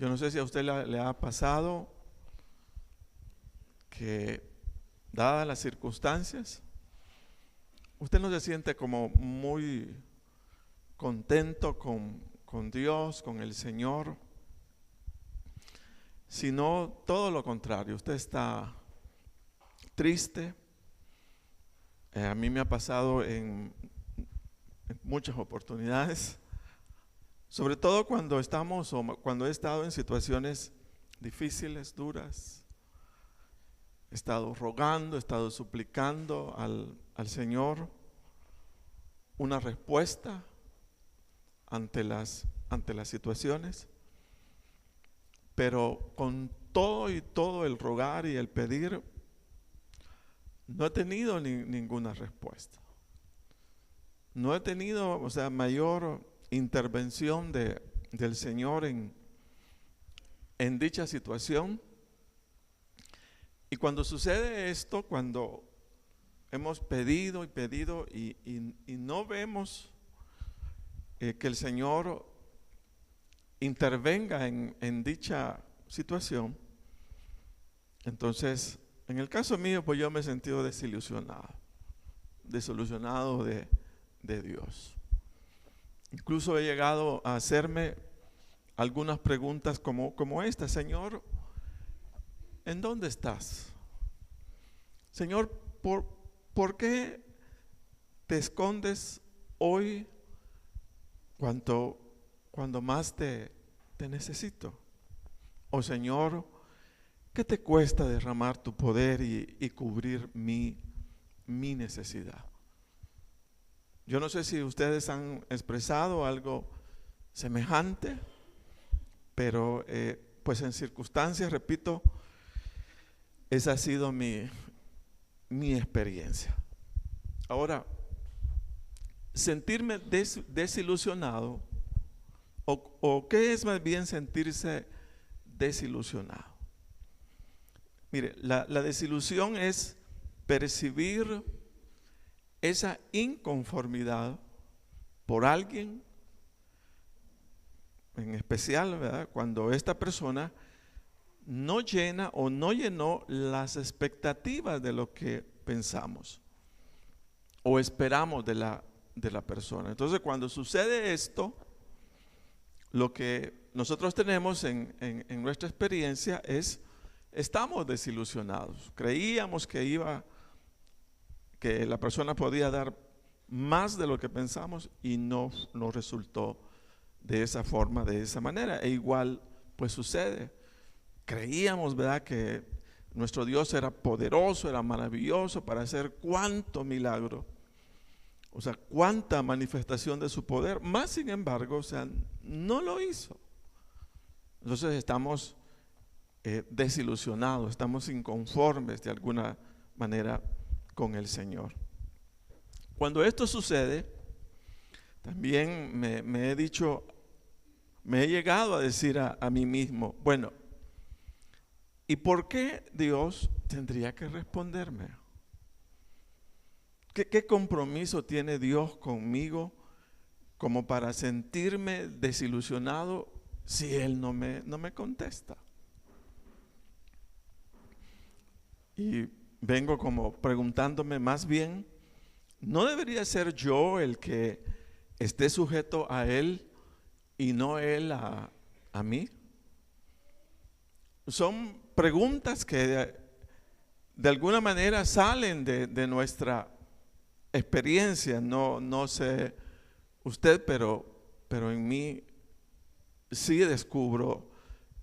Yo no sé si a usted le ha pasado que, dadas las circunstancias, usted no se siente como muy contento con Dios, con el Señor, sino todo lo contrario. Usted está triste. A mí me ha pasado en muchas oportunidades, sobre todo cuando cuando he estado en situaciones difíciles, duras. He estado rogando, he estado suplicando al Señor una respuesta ante las situaciones, pero con todo el rogar y el pedir, no he tenido ninguna respuesta. No he tenido, mayor intervención del Señor en dicha situación. Y cuando sucede esto, cuando hemos pedido y pedido y no vemos que el Señor intervenga en dicha situación, entonces, en el caso mío, pues yo me he sentido desilusionado de Dios. Incluso he llegado a hacerme algunas preguntas como esta: Señor, ¿en dónde estás? Señor, ¿por qué te escondes hoy cuando más te necesito? Oh Señor, ¿qué te cuesta derramar tu poder y cubrir mi necesidad? Yo no sé si ustedes han expresado algo semejante, pero pues en circunstancias, repito, esa ha sido mi experiencia. Ahora, sentirme desilusionado, o ¿qué es más bien sentirse desilusionado? Mire, la desilusión es percibir esa inconformidad por alguien, en especial, ¿verdad?, cuando esta persona no llena o no llenó las expectativas de lo que pensamos o esperamos de la persona. Entonces, cuando sucede esto, lo que nosotros tenemos en nuestra experiencia es: estamos desilusionados. Creíamos que la persona podía dar más de lo que pensamos y no resultó de esa forma, de esa manera. E igual pues sucede. Creíamos, ¿verdad?, que nuestro Dios era poderoso, era maravilloso para hacer cuánto milagro, cuánta manifestación de su poder, más sin embargo, no lo hizo. Entonces estamos desilusionados, estamos inconformes de alguna manera con el Señor. Cuando esto sucede, también me he llegado a decir a mí mismo: bueno, ¿y por qué Dios tendría que responderme? ¿Qué compromiso tiene Dios conmigo como para sentirme desilusionado si Él no me contesta? Y vengo como preguntándome, más bien, ¿no debería ser yo el que esté sujeto a Él y no Él a mí? Son preguntas que de alguna manera salen de nuestra experiencia. No sé usted, pero en mí sí descubro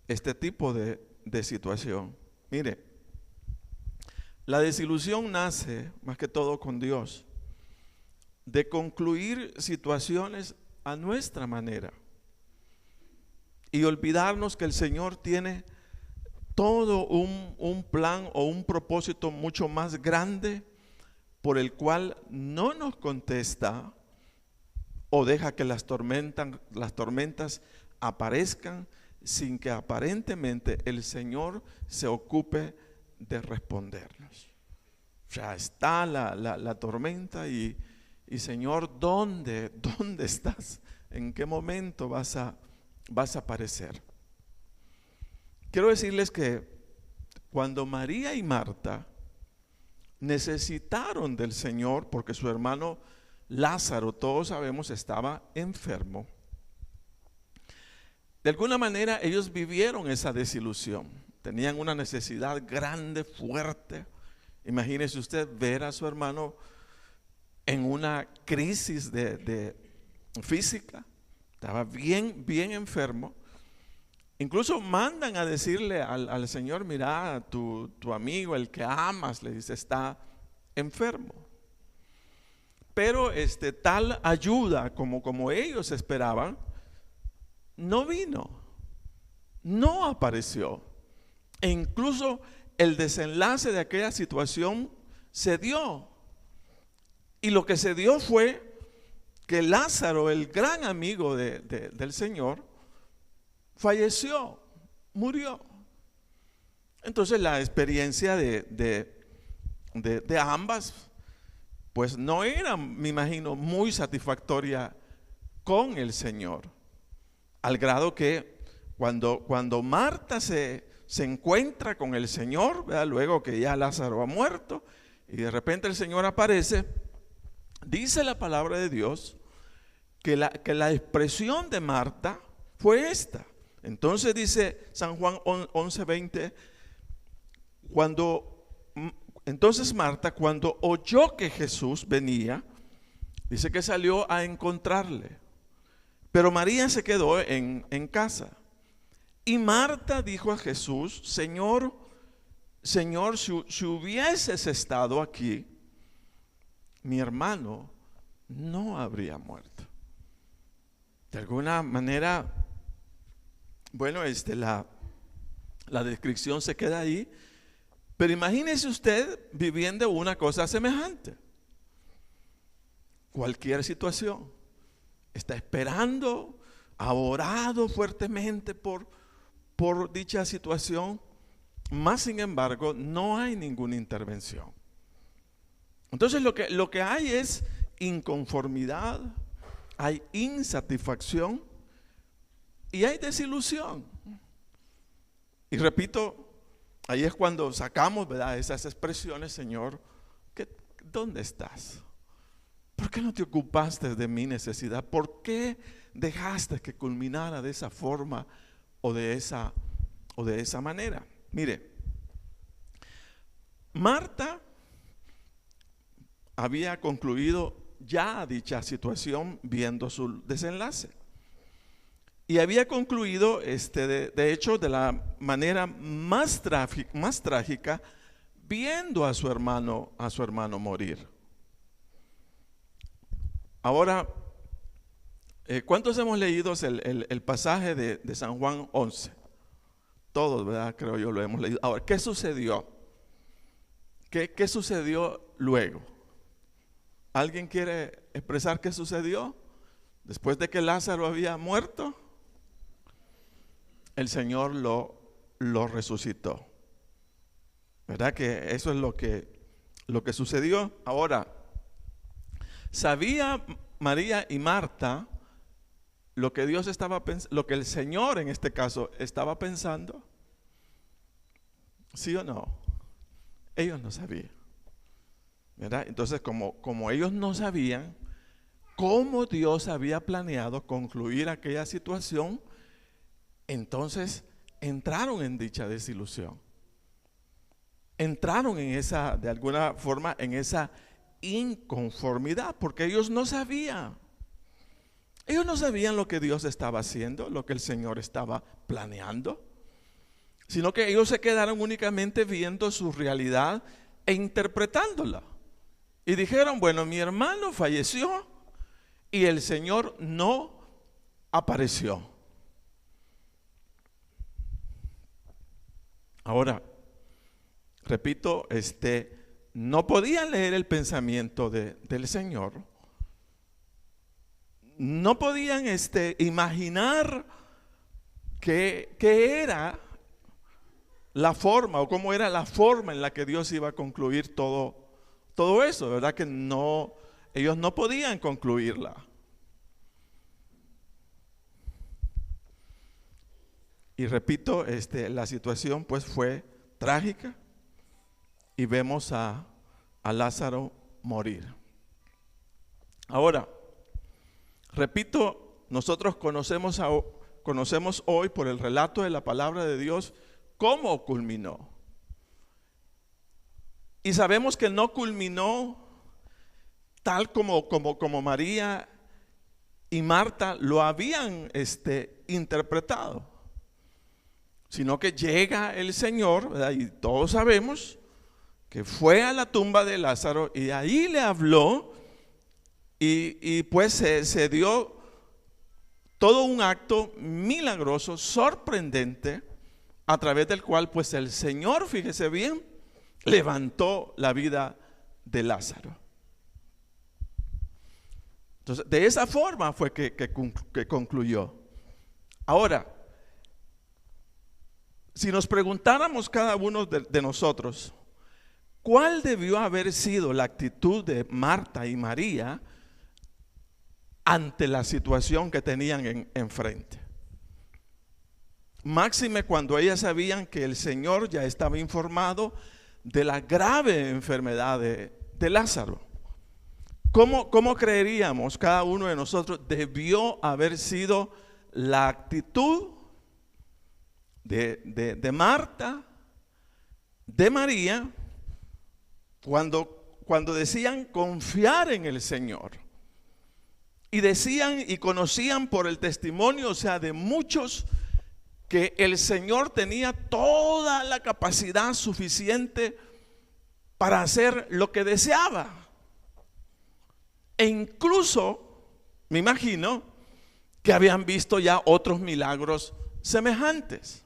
este tipo de situación. Mire, la desilusión nace más que todo con Dios, de concluir situaciones a nuestra manera y olvidarnos que el Señor tiene todo un plan o un propósito mucho más grande, por el cual no nos contesta o deja que las tormentas aparezcan sin que aparentemente el Señor se ocupe de respondernos. Ya está la tormenta y Señor, ¿dónde estás? ¿En qué momento vas a aparecer? quiero decirles que cuando María y Marta necesitaron del Señor, porque su hermano Lázaro, todos sabemos, estaba enfermo, de alguna manera ellos vivieron esa desilusión. Tenían una necesidad grande, fuerte. Imagínese usted ver a su hermano en una crisis de física. Estaba bien enfermo. Incluso mandan a decirle al Señor: mira, tu amigo, el que amas, le dice, está enfermo. Pero tal ayuda como ellos esperaban no vino, no apareció. E incluso el desenlace de aquella situación se dio. Y lo que se dio fue que Lázaro, el gran amigo del Señor, falleció, murió. Entonces la experiencia de ambas, pues no era, me imagino, muy satisfactoria con el Señor. Al grado que cuando Marta se encuentra con el Señor, ¿verdad?, luego que ya Lázaro ha muerto, y de repente el Señor aparece, dice la palabra de Dios que la expresión de Marta fue esta. Entonces dice San Juan 11:20, entonces Marta, cuando oyó que Jesús venía, dice que salió a encontrarle, pero María se quedó en casa. Y Marta dijo a Jesús: Señor, si hubieses estado aquí, mi hermano no habría muerto. De alguna manera, bueno, la descripción se queda ahí, pero imagínese usted viviendo una cosa semejante. Cualquier situación, está esperando, ha orado fuertemente por dicha situación, más sin embargo no hay ninguna intervención. Entonces lo que hay es inconformidad, hay insatisfacción y hay desilusión. Y repito, ahí es cuando sacamos, ¿verdad?, esas expresiones: Señor, ¿dónde estás? ¿Por qué no te ocupaste de mi necesidad? ¿Por qué dejaste que culminara de esa forma o de esa manera? Mire, Marta había concluido ya dicha situación viendo su desenlace. Y había concluido, de hecho, de la manera más trágica, viendo a su hermano morir. Ahora, ¿cuántos hemos leído el pasaje de San Juan 11? Todos, ¿verdad? Creo yo lo hemos leído. Ahora, ¿qué sucedió? ¿Qué sucedió luego? ¿Alguien quiere expresar qué sucedió? Después de que Lázaro había muerto, el Señor lo resucitó. ¿Verdad que eso es lo que sucedió? Ahora, ¿sabía María y Marta lo que Dios estaba pensando, lo que el Señor en este caso estaba pensando? ¿Sí o no? Ellos no sabían, ¿verdad? Entonces, como ellos no sabían cómo Dios había planeado concluir aquella situación, entonces entraron en dicha desilusión. Entraron en esa, de alguna forma, en esa inconformidad, porque ellos no sabían. Ellos no sabían lo que Dios estaba haciendo, lo que el Señor estaba planeando, sino que ellos se quedaron únicamente viendo su realidad e interpretándola. Y dijeron: bueno, mi hermano falleció y el Señor no apareció. Ahora, repito, no podían leer el pensamiento del Señor. No podían imaginar qué era la forma o cómo era la forma en la que Dios iba a concluir todo eso, ¿verdad? Que no, ellos no podían concluirla. Y repito, la situación pues fue trágica y vemos a Lázaro morir. Ahora, repito, nosotros conocemos hoy por el relato de la palabra de Dios cómo culminó. Y sabemos que no culminó tal como María y Marta lo habían interpretado, sino que llega el Señor, ¿verdad? Y todos sabemos que fue a la tumba de Lázaro y ahí le habló y pues se dio todo un acto milagroso, sorprendente, a través del cual pues el Señor, fíjese bien, levantó la vida de Lázaro. Entonces, de esa forma fue que concluyó. Ahora, si nos preguntáramos cada uno de nosotros, ¿cuál debió haber sido la actitud de Marta y María ante la situación que tenían enfrente? Máxime cuando ellas sabían que el Señor ya estaba informado de la grave enfermedad de Lázaro. ¿Cómo creeríamos cada uno de nosotros debió haber sido la actitud de Marta, de María, cuando decían confiar en el Señor? Y decían y conocían por el testimonio, o sea, de muchos, que el Señor tenía toda la capacidad suficiente para hacer lo que deseaba. E incluso, me imagino, que habían visto ya otros milagros semejantes.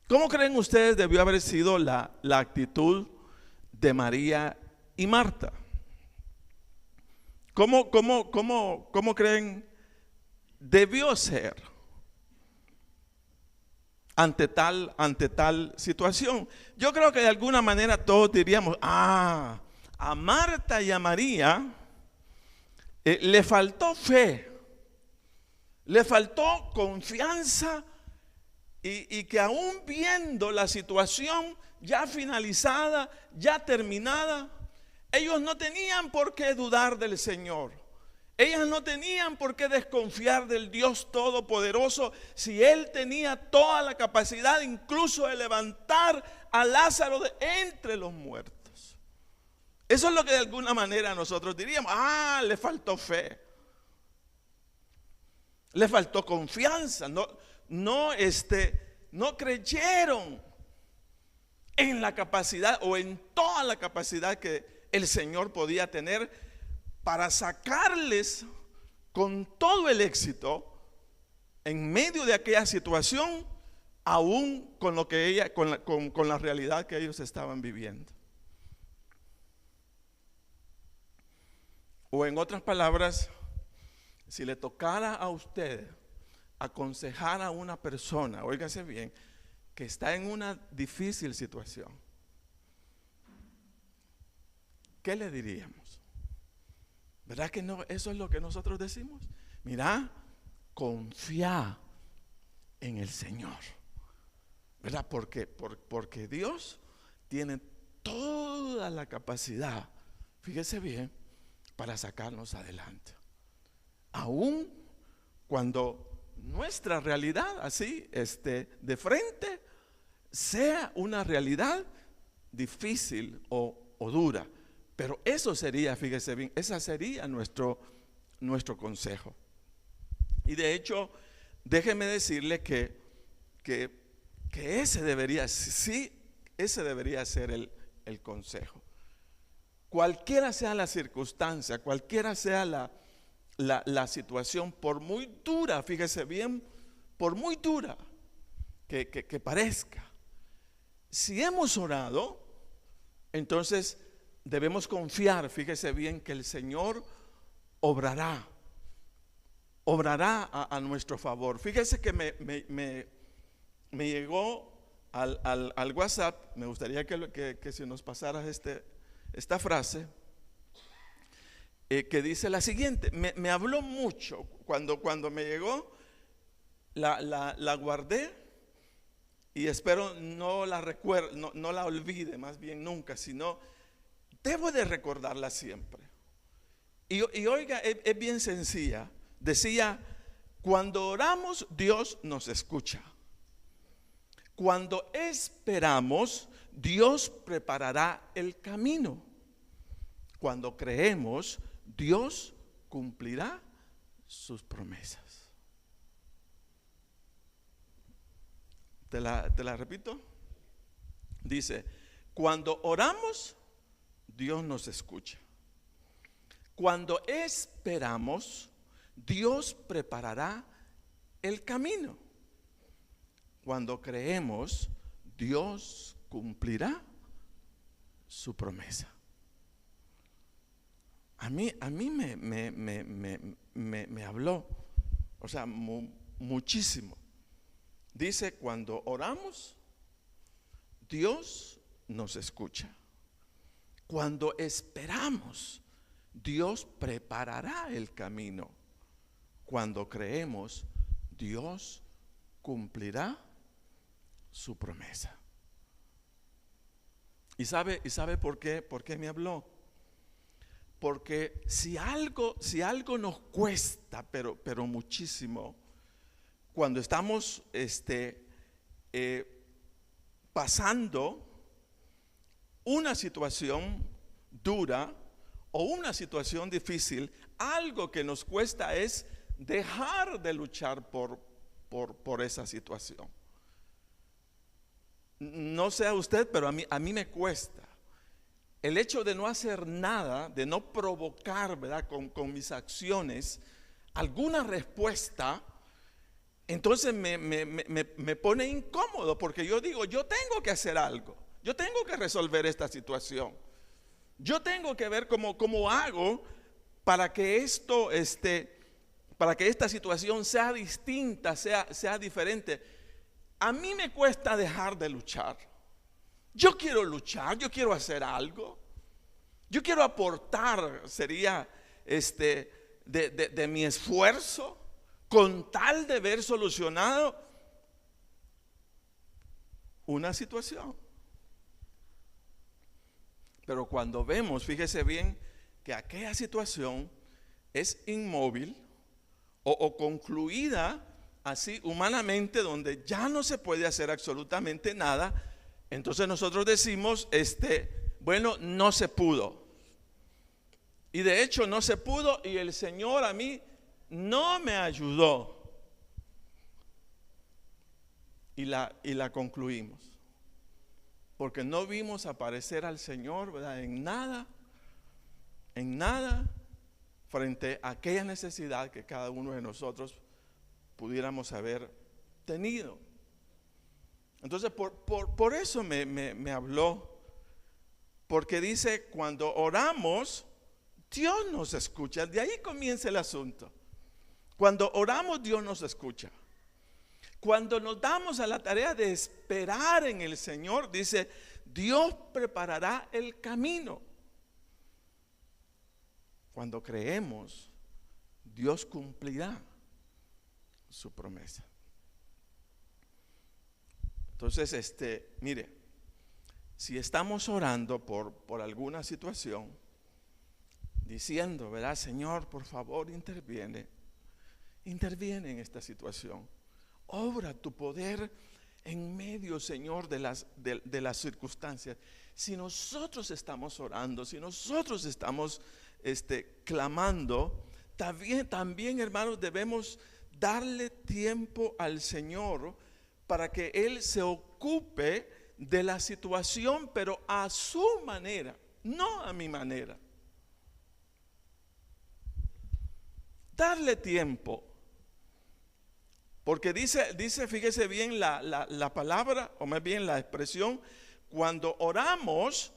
¿Cómo creen ustedes debió haber sido la actitud de María y Marta? ¿Cómo creen debió ser ante tal situación? Yo creo que de alguna manera todos diríamos, a Marta y a María le faltó fe, le faltó confianza y que aún viendo la situación ya finalizada, ya terminada, ellos no tenían por qué dudar del Señor. Ellas no tenían por qué desconfiar del Dios Todopoderoso si Él tenía toda la capacidad incluso de levantar a Lázaro de entre los muertos. Eso es lo que de alguna manera nosotros diríamos, le faltó fe, le faltó confianza, no creyeron en la capacidad o en toda la capacidad que el Señor podía tener para sacarles con todo el éxito en medio de aquella situación, aún con lo que con la realidad que ellos estaban viviendo. O en otras palabras, si le tocara a usted aconsejar a una persona, óigase bien, que está en una difícil situación, ¿qué le diríamos? ¿Verdad que no? Eso es lo que nosotros decimos. Mira, confía en el Señor, ¿verdad? Porque Dios tiene toda la capacidad, fíjese bien, para sacarnos adelante. Aún cuando nuestra realidad así, de frente, sea una realidad difícil o dura. Pero eso sería, fíjese bien, ese sería nuestro consejo. Y de hecho, déjeme decirle que ese debería ser el consejo. Cualquiera sea la circunstancia, cualquiera sea la situación, por muy dura, fíjese bien, por muy dura que parezca, si hemos orado, entonces debemos confiar, fíjese bien, que el Señor obrará a nuestro favor. Fíjese que me llegó al WhatsApp, me gustaría que si nos pasaras esta frase, que dice la siguiente, me habló mucho cuando me llegó, la guardé y espero no la recuerde, no la olvide más bien nunca, sino debo de recordarla siempre. Y oiga, es bien sencilla. Decía, cuando oramos, Dios nos escucha. Cuando esperamos, Dios preparará el camino. Cuando creemos, Dios cumplirá sus promesas. Te la repito. Dice, cuando oramos, Dios nos escucha. Cuando esperamos, Dios preparará el camino. Cuando creemos, Dios cumplirá su promesa. A mí me habló, o sea, muchísimo. Dice, cuando oramos, Dios nos escucha. Cuando esperamos, Dios preparará el camino. Cuando creemos, Dios cumplirá su promesa. ¿Y sabe por qué me habló? Porque si algo nos cuesta, pero muchísimo, cuando estamos pasando una situación dura o una situación difícil, algo que nos cuesta es dejar de luchar por esa situación. No sé a usted, pero a mí me cuesta. El hecho de no hacer nada, de no provocar, ¿verdad?, con mis acciones alguna respuesta, entonces me pone incómodo, porque yo digo, yo tengo que hacer algo, yo tengo que resolver esta situación, yo tengo que ver cómo hago para que esto, para que esta situación sea distinta, sea diferente. A mí me cuesta dejar de luchar. Yo quiero luchar, yo quiero hacer algo, yo quiero aportar, sería de mi esfuerzo, con tal de ver solucionado una situación. Pero cuando vemos, fíjese bien, que aquella situación es inmóvil o concluida así humanamente, donde ya no se puede hacer absolutamente nada, entonces nosotros decimos, bueno, no se pudo. Y de hecho no se pudo, y el Señor a mí no me ayudó. Y la concluimos. Porque no vimos aparecer al Señor, ¿verdad?, en nada, frente a aquella necesidad que cada uno de nosotros pudiéramos haber tenido. Entonces por eso me habló, porque dice, cuando oramos, Dios nos escucha. De ahí comienza el asunto. Cuando oramos, Dios nos escucha. Cuando nos damos a la tarea de esperar en el Señor, dice, Dios preparará el camino. Cuando creemos, Dios cumplirá su promesa. Entonces, mire, si estamos orando por alguna situación, diciendo, ¿verdad?, Señor, por favor, interviene en esta situación. Obra tu poder en medio, Señor, de las circunstancias. Si nosotros estamos orando, si nosotros estamos clamando, también, hermanos, debemos darle tiempo al Señor para que Él se ocupe de la situación, pero a su manera, no a mi manera. Darle tiempo. Porque dice, fíjese bien la palabra, o más bien la expresión, cuando oramos,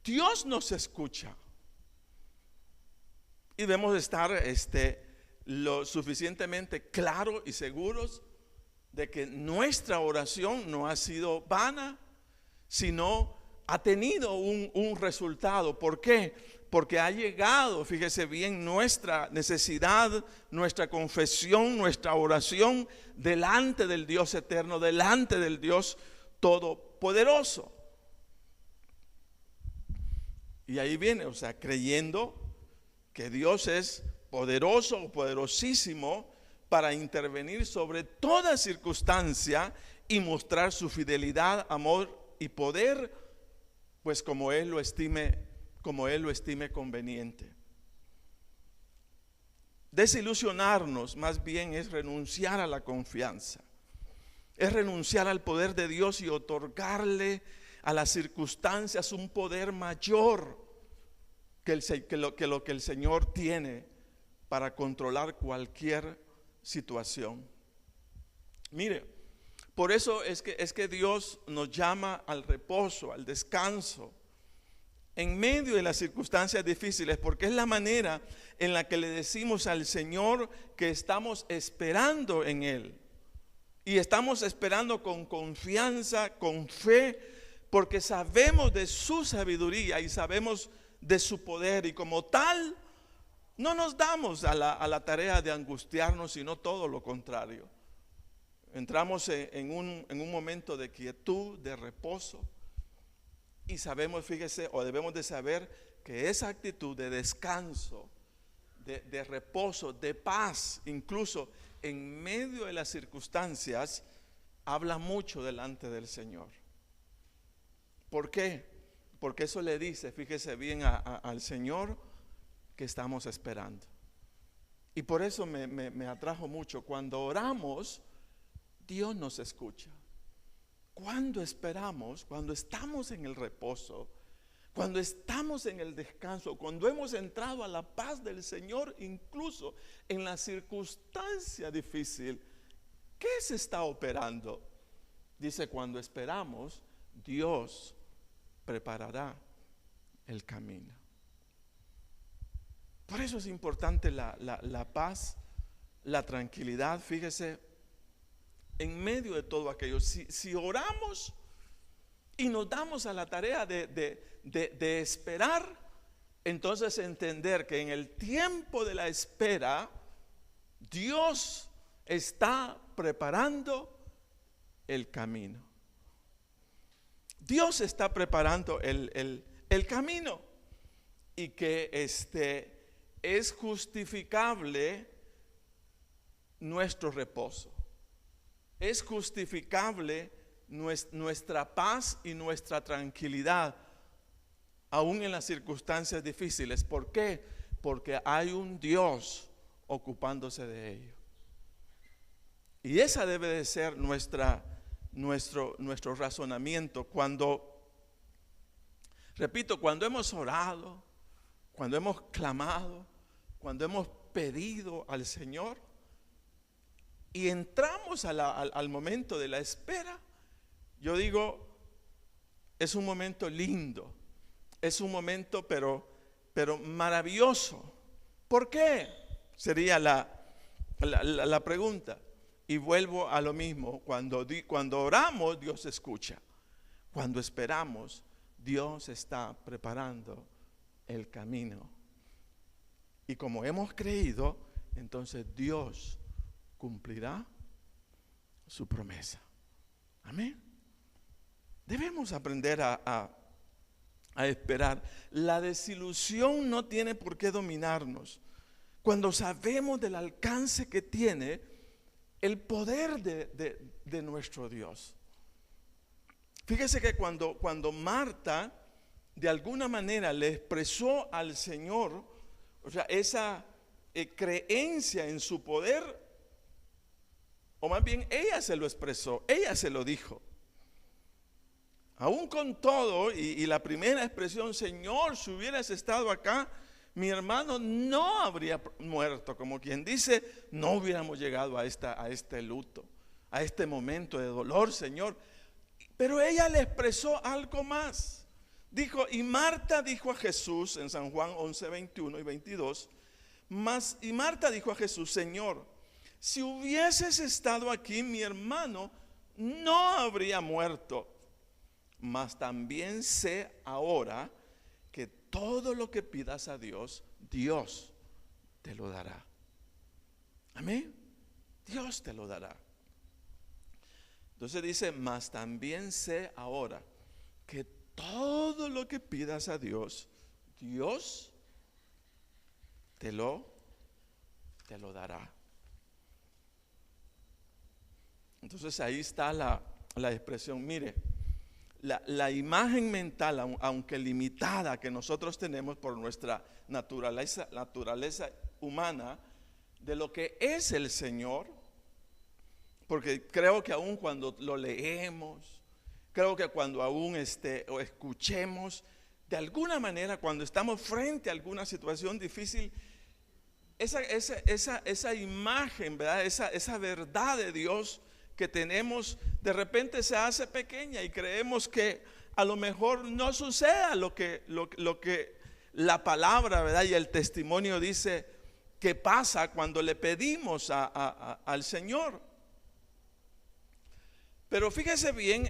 Dios nos escucha. Y debemos estar lo suficientemente claros y seguros de que nuestra oración no ha sido vana, sino ha tenido un resultado. ¿Por qué? porque ha llegado, fíjese bien, nuestra necesidad, nuestra confesión, nuestra oración delante del Dios eterno, delante del Dios todopoderoso. Y ahí viene, o sea, creyendo que Dios es poderoso, poderosísimo para intervenir sobre toda circunstancia y mostrar su fidelidad, amor y poder, pues como Él lo estime conveniente. Desilusionarnos más bien es renunciar a la confianza, es renunciar al poder de Dios y otorgarle a las circunstancias un poder mayor que lo que el Señor tiene para controlar cualquier situación. Mire, por eso es que Dios nos llama al reposo, al descanso, en medio de las circunstancias difíciles, porque es la manera en la que le decimos al Señor que estamos esperando en Él. Y estamos esperando con confianza, con fe, porque sabemos de su sabiduría y sabemos de su poder. Y como tal, no nos damos a la tarea de angustiarnos, sino todo lo contrario. Entramos en un momento de quietud, de reposo. Y sabemos, fíjese, o debemos de saber que esa actitud de descanso, de reposo, de paz, incluso en medio de las circunstancias, habla mucho delante del Señor. ¿Por qué? Porque eso le dice, fíjese bien, al Señor que estamos esperando. Y por eso me atrajo mucho. Cuando oramos, Dios nos escucha. Cuando esperamos, cuando estamos en el reposo, cuando estamos en el descanso, cuando hemos entrado a la paz del Señor, incluso en la circunstancia difícil, ¿qué se está operando? Dice, cuando esperamos, Dios preparará el camino. Por eso es importante la paz, la tranquilidad. Fíjese, en medio de todo aquello, si oramos y nos damos a la tarea de esperar, entonces entender que en el tiempo de la espera, Dios está preparando el camino. Dios está preparando el camino, y que es justificable nuestro reposo. Es justificable nuestra paz y nuestra tranquilidad, aún en las circunstancias difíciles. ¿Por qué? Porque hay un Dios ocupándose de ello. Y esa debe de ser nuestro razonamiento. Repito, cuando hemos orado, cuando hemos clamado, cuando hemos pedido al Señor, y entramos al momento de la espera, yo digo, es un momento lindo, es un momento pero maravilloso. ¿Por qué? Sería la pregunta. Y vuelvo a lo mismo, cuando oramos, Dios escucha. Cuando esperamos, Dios está preparando el camino. Y como hemos creído, entonces Dios cumplirá su promesa. Amén. Debemos aprender a esperar. La desilusión no tiene por qué dominarnos cuando sabemos del alcance que tiene el poder de nuestro Dios. Fíjese que cuando Marta de alguna manera le expresó al Señor, o sea, esa creencia en su poder, o más bien ella se lo expresó, ella se lo dijo. Aún con todo, y la primera expresión, Señor, si hubieras estado acá, mi hermano no habría muerto. Como quien dice, no hubiéramos llegado a este luto, a este momento de dolor, Señor. Pero ella le expresó algo más. Dijo, y Marta dijo a Jesús, en San Juan 11, 21 y 22, y Marta dijo a Jesús, Señor, si hubieses estado aquí, mi hermano no habría muerto. Mas también sé ahora que todo lo que pidas a Dios, Dios te lo dará. Amén. Dios te lo dará. Entonces dice, mas también sé ahora que todo lo que pidas a Dios, Dios te lo dará. Entonces ahí está la expresión. Mire, la imagen mental, aunque limitada, que nosotros tenemos por nuestra naturaleza humana, de lo que es el Señor, porque creo que aún cuando lo leemos, creo que cuando aún o escuchemos, de alguna manera cuando estamos frente a alguna situación difícil, esa imagen, ¿verdad? Esa verdad de Dios que tenemos, de repente se hace pequeña y creemos que a lo mejor no suceda lo que la palabra, ¿verdad? Y el testimonio dice que pasa cuando le pedimos al Señor. Pero fíjese bien,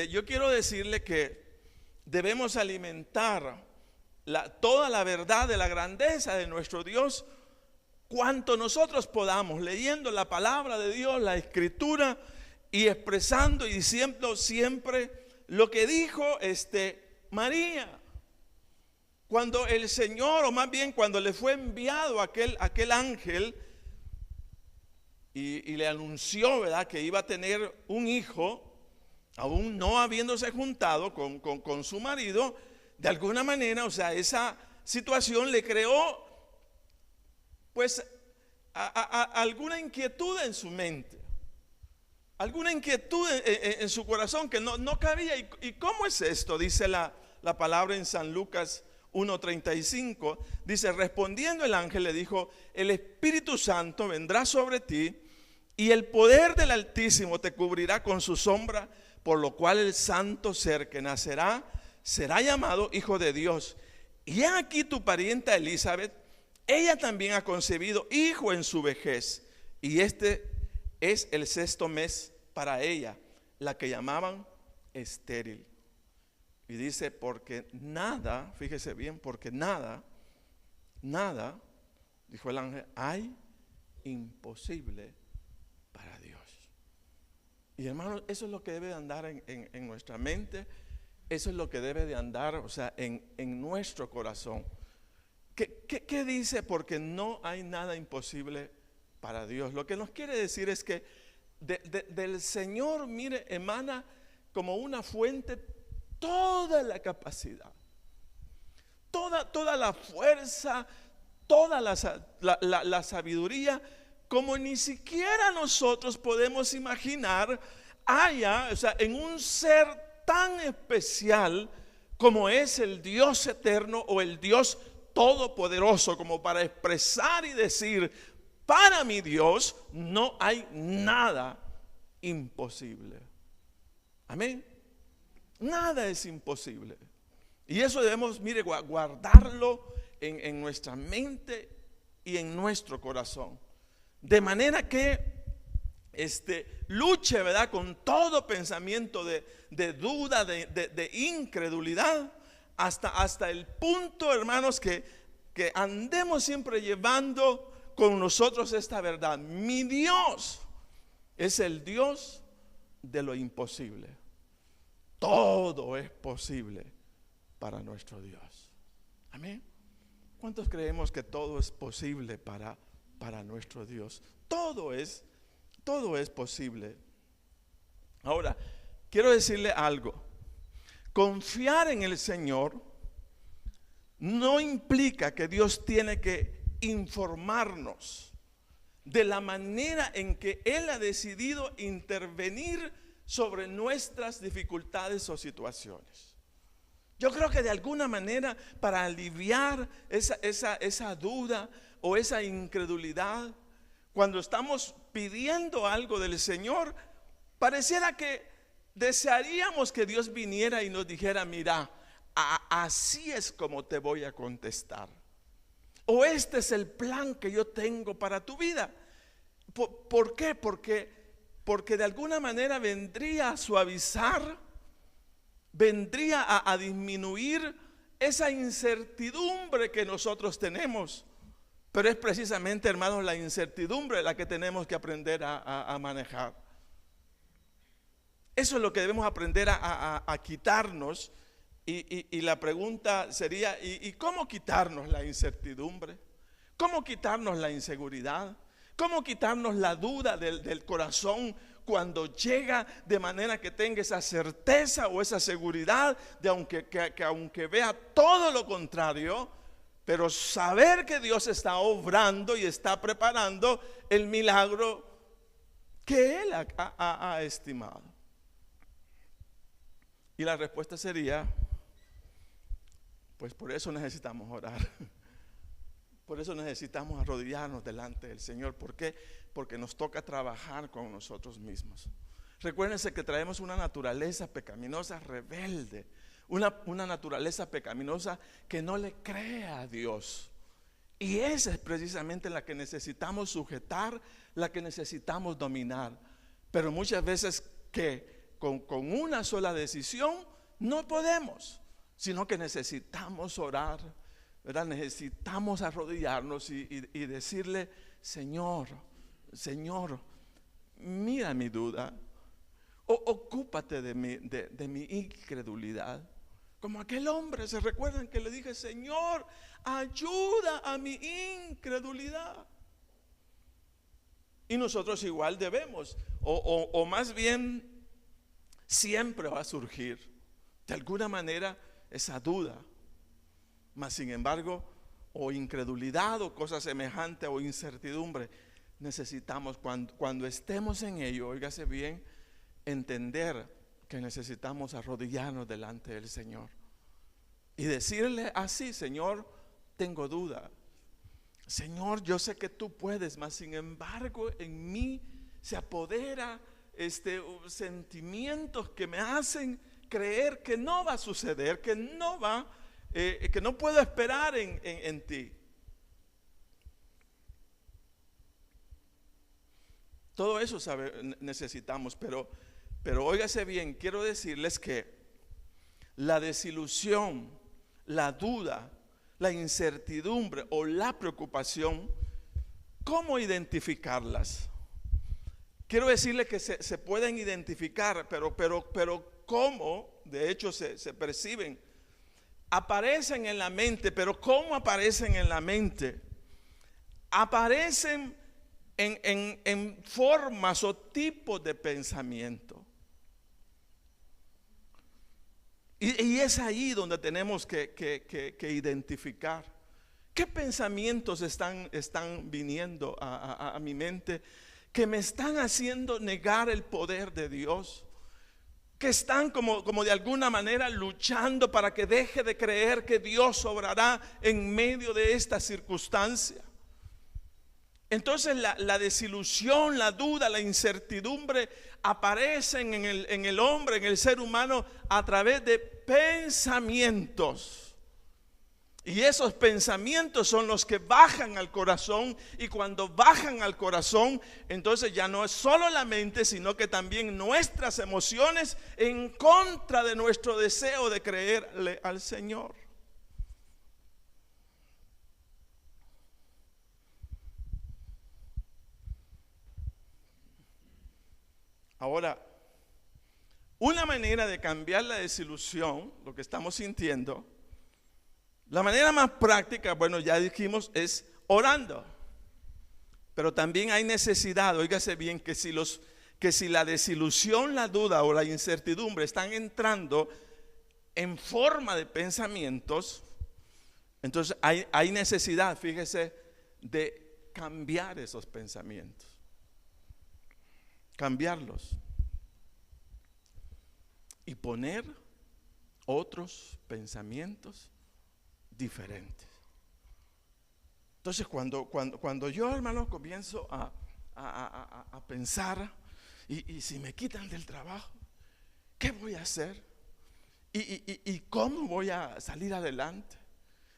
yo quiero decirle que debemos alimentar toda la verdad de la grandeza de nuestro Dios cuanto nosotros podamos, leyendo la palabra de Dios, la escritura, y expresando y diciendo siempre lo que dijo María. Cuando el Señor, o más bien cuando le fue enviado aquel ángel y le anunció, ¿verdad?, que iba a tener un hijo, aún no habiéndose juntado con su marido, de alguna manera, o sea, esa situación le creó pues alguna inquietud en su mente, alguna inquietud en su corazón que no cabía. ¿Y cómo es esto? Dice la palabra en San Lucas 1:35, dice, respondiendo el ángel le dijo, el Espíritu Santo vendrá sobre ti y el poder del Altísimo te cubrirá con su sombra, por lo cual el santo ser que nacerá será llamado Hijo de Dios. Y he aquí tu parienta Elizabeth, ella también ha concebido hijo en su vejez, y este es el 6º mes para ella, la que llamaban estéril. Y dice, porque nada, fíjese bien, porque nada, dijo el ángel, hay imposible para Dios. Y hermanos, eso es lo que debe de andar en nuestra mente, eso es lo que debe de andar, o sea, en nuestro corazón. ¿Qué dice? Porque no hay nada imposible para Dios. Lo que nos quiere decir es que del Señor, mire, emana como una fuente toda la capacidad, toda la fuerza, toda la sabiduría, como ni siquiera nosotros podemos imaginar haya, o sea, en un ser tan especial como es el Dios eterno o el Dios todopoderoso, como para expresar y decir, para mi Dios no hay nada imposible. Amén. Nada es imposible. Y eso debemos, mire, guardarlo en nuestra mente y en nuestro corazón. De manera que luche, ¿verdad?, con todo pensamiento de duda, de incredulidad, hasta el punto, hermanos, que andemos siempre llevando con nosotros esta verdad. Mi Dios es el Dios de lo imposible. Todo es posible para nuestro Dios. Amén. ¿Cuántos creemos que todo es posible para nuestro Dios? Todo es posible. Ahora, quiero decirle algo. Confiar en el Señor no implica que Dios tiene que informarnos de la manera en que Él ha decidido intervenir sobre nuestras dificultades o situaciones. Yo creo que de alguna manera, para aliviar esa duda o esa incredulidad, cuando estamos pidiendo algo del Señor, pareciera que desearíamos que Dios viniera y nos dijera, mira, así es como te voy a contestar, o este es el plan que yo tengo para tu vida. ¿Por qué? Porque de alguna manera vendría a suavizar, vendría a disminuir esa incertidumbre que nosotros tenemos. Pero es precisamente, hermanos, la incertidumbre la que tenemos que aprender a manejar. Eso es lo que debemos aprender a quitarnos. Y la pregunta sería, ¿y cómo quitarnos la incertidumbre? ¿Cómo quitarnos la inseguridad? ¿Cómo quitarnos la duda del corazón cuando llega, de manera que tenga esa certeza o esa seguridad de que aunque vea todo lo contrario, pero saber que Dios está obrando y está preparando el milagro que Él ha estimado? Y la respuesta sería, pues por eso necesitamos orar. Por eso necesitamos arrodillarnos delante del Señor. ¿Por qué? Porque nos toca trabajar con nosotros mismos. Recuérdense que traemos una naturaleza pecaminosa rebelde, una naturaleza pecaminosa que no le cree a Dios. Y esa es precisamente la que necesitamos sujetar, la que necesitamos dominar. Pero muchas veces que con una sola decisión no podemos, sino que necesitamos orar, ¿verdad? Necesitamos arrodillarnos y decirle: Señor, mira mi duda, ocúpate de mi incredulidad. Como aquel hombre, ¿se recuerdan que le dije: Señor, ayuda a mi incredulidad? Y nosotros igual debemos, o más bien siempre va a surgir de alguna manera esa duda. Mas sin embargo, o incredulidad o cosa semejante o incertidumbre, necesitamos cuando estemos en ello, óigase bien, entender que necesitamos arrodillarnos delante del Señor y decirle así: Señor, tengo duda. Señor, yo sé que tú puedes, mas sin embargo en mí se apodera sentimientos que me hacen creer que no va a suceder, que no puedo esperar en ti. Todo eso necesitamos, pero óigase bien, quiero decirles que la desilusión, la duda, la incertidumbre o la preocupación, ¿cómo identificarlas? Quiero decirles que se pueden identificar, pero ¿cómo? De hecho se perciben. Aparecen en la mente, pero ¿cómo aparecen en la mente? Aparecen en formas o tipos de pensamiento. Y es ahí donde tenemos que identificar qué pensamientos están viniendo a mi mente, que me están haciendo negar el poder de Dios, que están como de alguna manera luchando para que deje de creer que Dios obrará en medio de esta circunstancia. Entonces la desilusión, la duda, la incertidumbre aparecen en el hombre, en el ser humano, a través de pensamientos. Y esos pensamientos son los que bajan al corazón, y cuando bajan al corazón, entonces ya no es solo la mente, sino que también nuestras emociones en contra de nuestro deseo de creerle al Señor. Ahora, una manera de cambiar la desilusión, lo que estamos sintiendo, la manera más práctica, bueno, ya dijimos, es orando. Pero también hay necesidad, óigase bien, que si la desilusión, la duda o la incertidumbre están entrando en forma de pensamientos, entonces hay necesidad, fíjese, de cambiar esos pensamientos. Cambiarlos y poner otros pensamientos diferentes. Entonces cuando yo, hermano, comienzo a pensar, y si me quitan del trabajo, ¿qué voy a hacer? ¿Y cómo voy a salir adelante?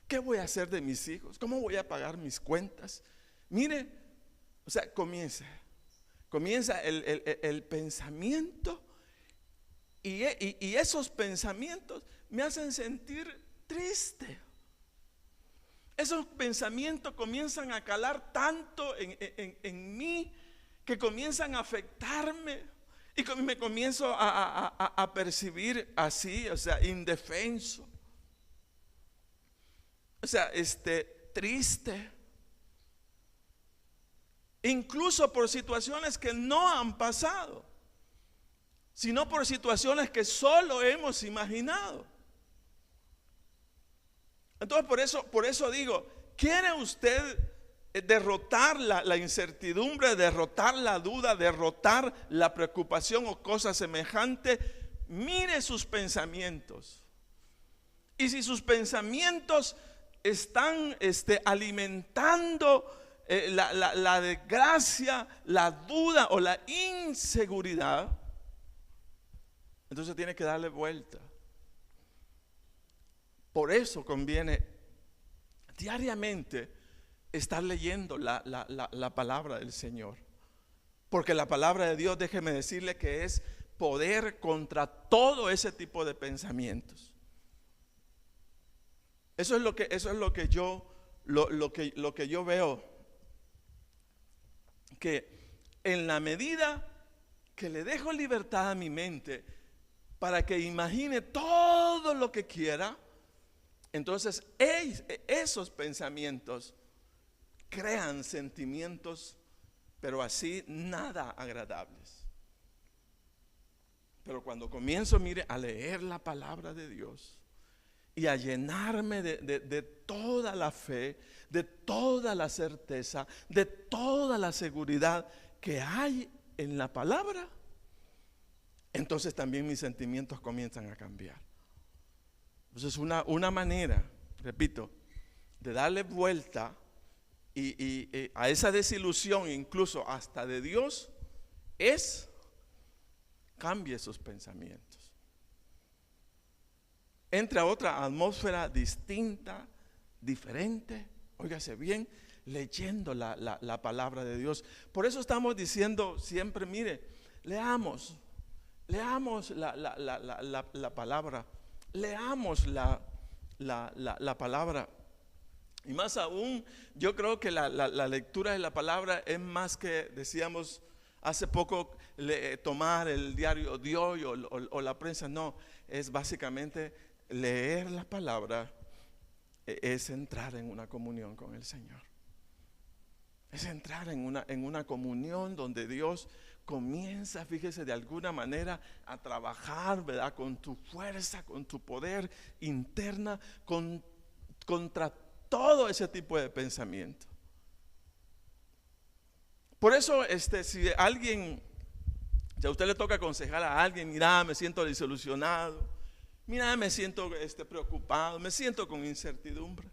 ¿Qué voy a hacer de mis hijos? ¿Cómo voy a pagar mis cuentas? Mire, o sea, comienza el pensamiento, y esos pensamientos me hacen sentir triste. Esos pensamientos comienzan a calar tanto en mí que comienzan a afectarme y me comienzo a percibir así, o sea, indefenso, o sea, triste, incluso por situaciones que no han pasado, sino por situaciones que solo hemos imaginado. Entonces por eso digo, ¿quiere usted derrotar la incertidumbre, derrotar la duda, derrotar la preocupación o cosas semejantes? Mire sus pensamientos. Y si sus pensamientos están alimentando la desgracia, la duda o la inseguridad, entonces tiene que darle vuelta. Por eso conviene diariamente estar leyendo la palabra del Señor. Porque la palabra de Dios, déjeme decirle que es poder contra todo ese tipo de pensamientos. Eso es lo que yo veo. Que en la medida que le dejo libertad a mi mente para que imagine todo lo que quiera, entonces esos pensamientos crean sentimientos, pero así nada agradables. Pero cuando comienzo, mire, a leer la palabra de Dios y a llenarme de toda la fe, de toda la certeza, de toda la seguridad que hay en la palabra, entonces también mis sentimientos comienzan a cambiar. Entonces una manera, repito, de darle vuelta y a esa desilusión, incluso hasta de Dios, es cambie sus pensamientos. Entre a otra atmósfera distinta, diferente, óigase bien, leyendo la palabra de Dios. Por eso estamos diciendo siempre, mire, leamos la palabra. Leamos la palabra. Y más aún, yo creo que la lectura de la palabra es más que, decíamos hace poco, tomar el diario de hoy o la prensa. No, es básicamente leer la palabra, es entrar en una comunión con el Señor. Es entrar en una comunión donde Dios comienza, fíjese, de alguna manera a trabajar, ¿verdad? Con tu fuerza, con tu poder interna, contra todo ese tipo de pensamiento. Por eso, si alguien, si a usted le toca aconsejar a alguien, mira, me siento desilusionado, mira, me siento preocupado, me siento con incertidumbre.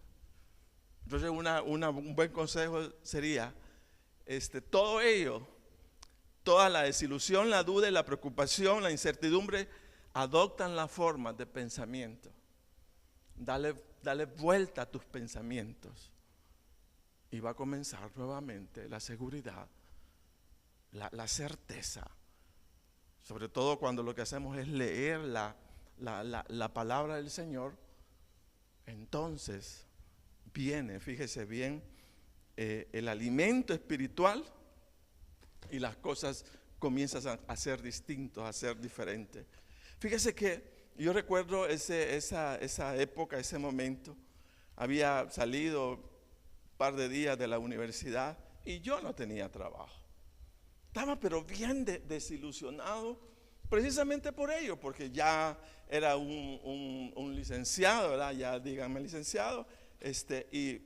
Entonces un buen consejo sería, todo ello, toda la desilusión, la duda y la preocupación, la incertidumbre, adoptan la forma de pensamiento. Dale vuelta a tus pensamientos y va a comenzar nuevamente la seguridad, la certeza. Sobre todo cuando lo que hacemos es leer la palabra del Señor, entonces viene, fíjese bien, el alimento espiritual y las cosas comienzan a ser distintos, a ser diferentes. Fíjese que yo recuerdo esa época, ese momento. Había salido un par de días de la universidad y yo no tenía trabajo. Estaba pero bien desilusionado, precisamente por ello, porque ya era un licenciado, ¿verdad? Ya díganme licenciado, y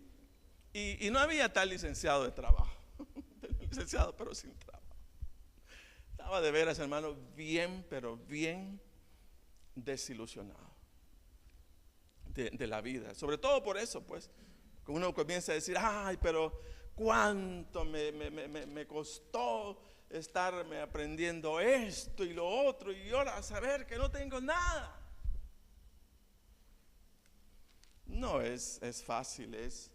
no había tal licenciado de trabajo, licenciado pero sin trabajo. Estaba de veras, hermano, bien, pero bien desilusionado de la vida. Sobre todo por eso, pues, uno comienza a decir, ay, pero cuánto me costó estarme aprendiendo esto y lo otro, y ahora saber que no tengo nada. No es fácil, es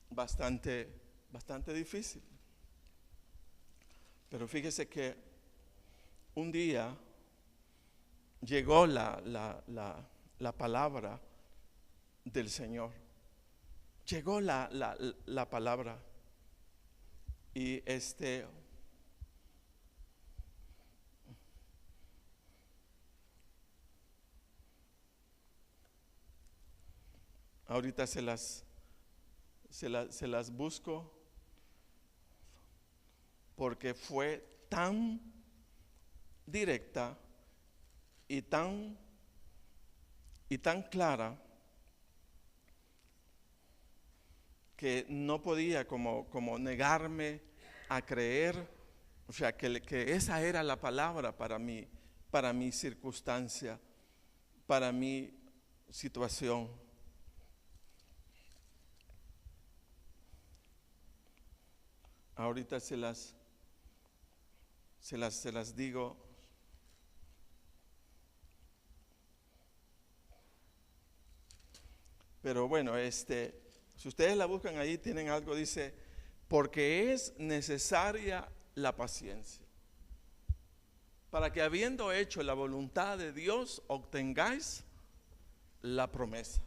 bastante difícil. Pero fíjese que un día llegó la la palabra del Señor. Llegó la palabra. Y ahorita se las busco, porque fue tan directa y tan clara que no podía como negarme a creer, o sea, que esa era la palabra para mi circunstancia, para mi situación. Ahorita se las digo. Pero bueno, si ustedes la buscan ahí, tienen algo, dice, porque es necesaria la paciencia, para que habiendo hecho la voluntad de Dios, obtengáis la promesa.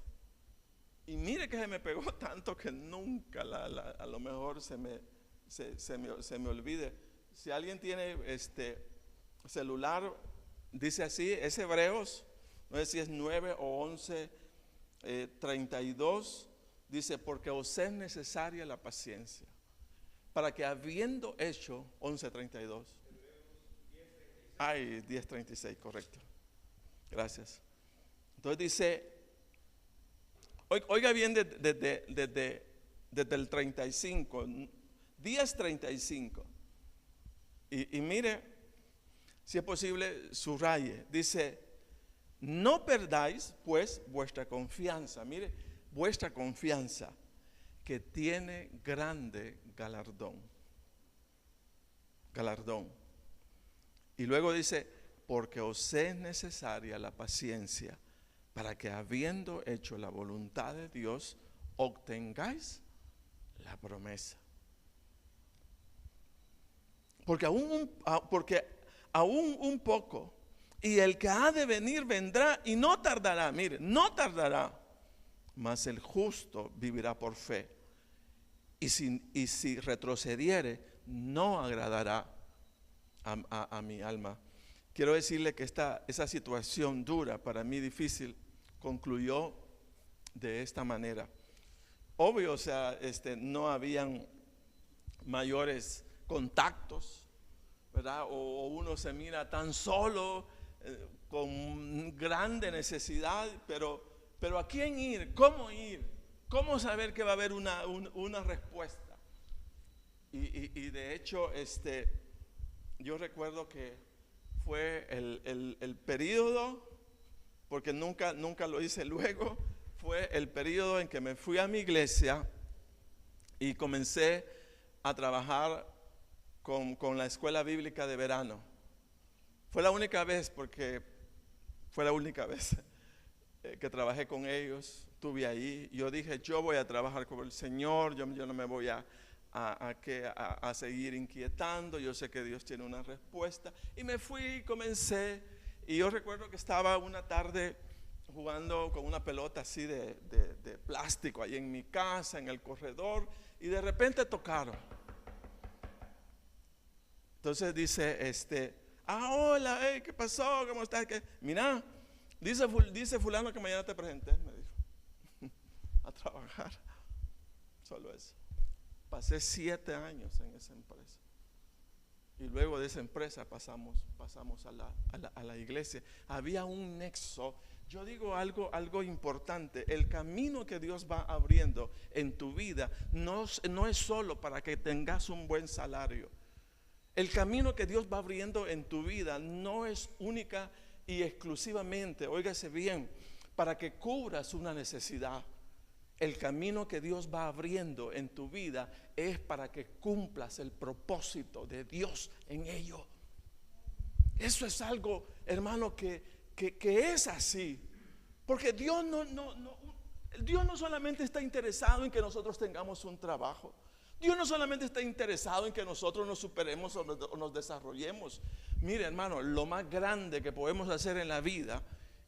Y mire que se me pegó tanto que nunca a lo mejor se me olvide. Si alguien tiene celular, dice así, es Hebreos, no sé si es 9 o 11, 32, dice, porque os es necesaria la paciencia, para que habiendo hecho, 11:32, 10:36, correcto, gracias. Entonces dice, oiga bien desde el 35, 10:35, y mire, si es posible, subraye, dice, no perdáis pues vuestra confianza, mire, vuestra confianza, que tiene grande galardón. Y luego dice, porque os es necesaria la paciencia, para que habiendo hecho la voluntad de Dios, obtengáis la promesa. Porque aún un poco, y el que ha de venir vendrá y no tardará, mire, no tardará, mas el justo vivirá por fe. Y si retrocediere, no agradará a mi alma. Quiero decirle que esa situación dura, para mí difícil, concluyó de esta manera. Obvio, o sea, no habían mayores contactos, ¿verdad? O uno se mira tan solo, con grande necesidad, pero ¿a quién ir? ¿Cómo saber que va a haber una respuesta? Y de hecho, yo recuerdo que fue el periodo, porque nunca lo hice luego, fue el periodo en que me fui a mi iglesia y comencé a trabajar con la escuela bíblica de verano. Fue la única vez que trabajé con ellos, estuve ahí. Yo dije, yo voy a trabajar con el Señor, yo no me voy a seguir inquietando, yo sé que Dios tiene una respuesta. Y me fui, comencé, y yo recuerdo que estaba una tarde jugando con una pelota así de plástico ahí en mi casa, en el corredor, y de repente tocaron. Entonces dice, hola, ¿qué pasó? ¿Cómo estás? Mira, dice fulano que mañana te presenté, me dijo, a trabajar. Solo eso. Pasé 7 años en esa empresa. Y luego de esa empresa pasamos a la iglesia. Había un nexo. Yo digo algo importante. El camino que Dios va abriendo en tu vida no es solo para que tengas un buen salario. El camino que Dios va abriendo en tu vida no es única y exclusivamente, óigase bien, para que cubras una necesidad. El camino que Dios va abriendo en tu vida es para que cumplas el propósito de Dios en ello. Eso es algo, hermano, que es así. Porque Dios no solamente está interesado en que nosotros tengamos un trabajo. Dios no solamente está interesado en que nosotros nos superemos o nos desarrollemos. Mire, hermano, lo más grande que podemos hacer en la vida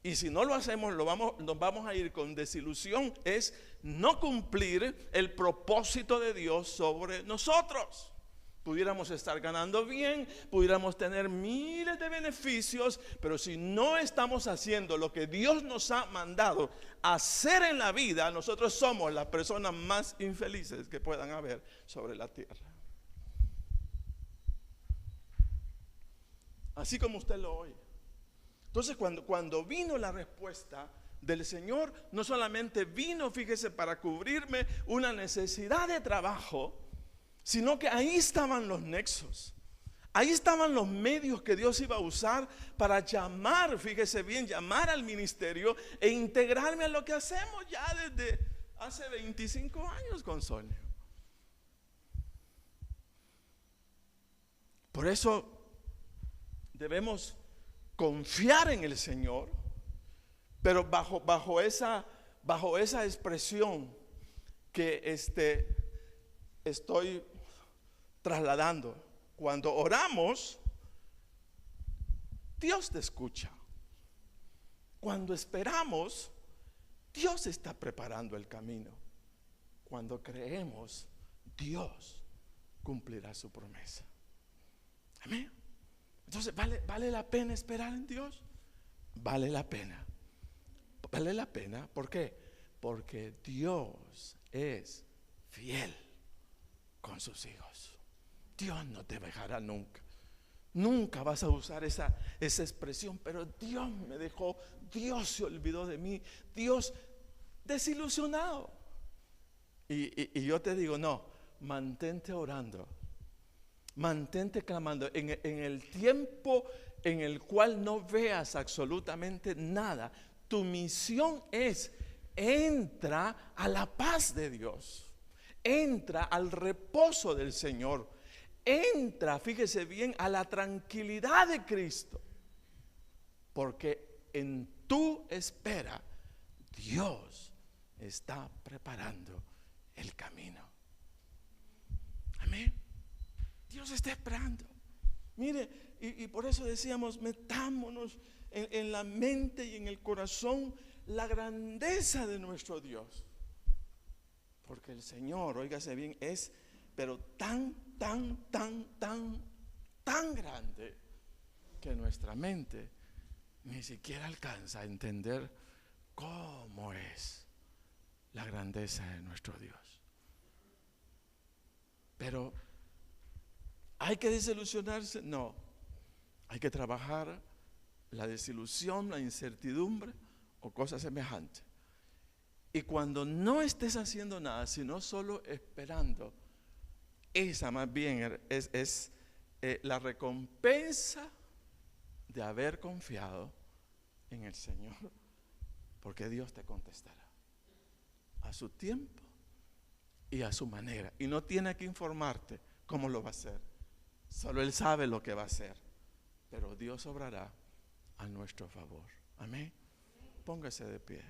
Y si no lo hacemos, nos vamos a ir con desilusión. Es no cumplir el propósito de Dios sobre nosotros. Pudiéramos estar ganando bien, pudiéramos tener miles de beneficios, pero si no estamos haciendo lo que Dios nos ha mandado hacer en la vida, nosotros somos las personas más infelices que puedan haber sobre la tierra. Así como usted lo oye. Entonces cuando vino la respuesta del Señor, no solamente vino, fíjese, para cubrirme una necesidad de trabajo, sino que ahí estaban los nexos. Ahí estaban los medios que Dios iba a usar para llamar, fíjese bien, llamar al ministerio e integrarme a lo que hacemos ya desde hace 25 años con Sonia. Por eso debemos confiar en el Señor, pero bajo esa expresión que estoy trasladando. Cuando oramos, Dios te escucha. Cuando esperamos, Dios está preparando el camino. Cuando creemos, Dios cumplirá su promesa. Amén. Entonces, ¿vale la pena esperar en Dios? Vale la pena. Vale la pena. ¿Por qué? Porque Dios es fiel con sus hijos. Dios no te dejará nunca. Nunca vas a usar esa expresión, pero Dios me dejó, Dios se olvidó de mí, Dios desilusionado. Y yo te digo, no, mantente orando, mantente clamando. En el tiempo en el cual no veas absolutamente nada, tu misión es: entra a la paz de Dios, entra al reposo del Señor, entra, fíjese bien, a la tranquilidad de Cristo, porque en tu espera Dios está preparando el camino. Amén. Dios está esperando. Mire, y por eso decíamos, metámonos en la mente y en el corazón la grandeza de nuestro Dios. Porque el Señor, óigase bien, es pero tan grande que nuestra mente ni siquiera alcanza a entender cómo es la grandeza de nuestro Dios. Pero ¿hay que desilusionarse? No. Hay que trabajar la desilusión, la incertidumbre o cosas semejantes. Y cuando no estés haciendo nada, sino solo esperando, esa más bien es la recompensa de haber confiado en el Señor, porque Dios te contestará a su tiempo y a su manera, y no tiene que informarte cómo lo va a hacer, solo Él sabe lo que va a hacer, pero Dios obrará a nuestro favor. Amén. Póngase de pie.